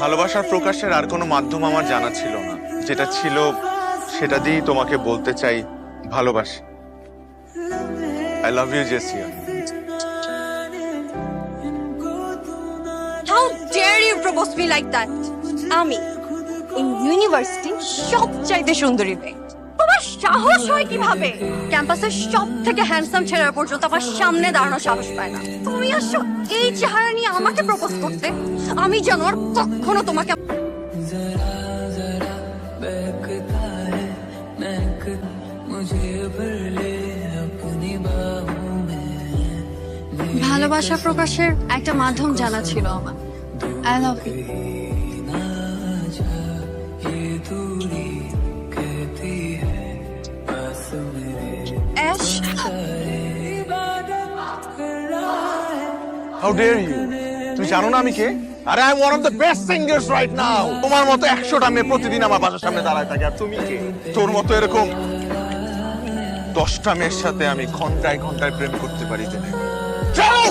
ভালোবাসার প্রকাশের আর কোনো মাধ্যম আমার জানা ছিল না, যেটা ছিল সেটা দিয়েই তোমাকে বলতে চাই ভালোবাসি। I love you Jessia. How dare you propose me like that? আমি in university সবচাইতে সুন্দরী মেয়ে। তোমার সাহস হয় কিভাবে? ক্যাম্পাসের সব থেকে হ্যান্ডসাম ছেলেরা পর্যন্ত আমার সামনে দাঁড়ানোর সাহস পায় না। তুমি আসো এই চেহারা নিয়ে আমাকে প্রপোজ করতে? আমি জানো আর কখনো তোমাকে ভালোবাসা প্রকাশের একটা মাধ্যম জানা ছিল আমার। I love you. Ash, how dare you! তুমি জানো না আমি কে? আরে I am one of the best singers right now. তোমার মতো 100টা মেয়ে প্রতিদিন আমার বাসার সামনে দাঁড়ায় থাকে, আর তুমি কে? তোর মতো এরকম 10টা মেয়ের সাথে আমি ঘন্টায় ঘন্টায় প্রেম করতে পারি। চলো।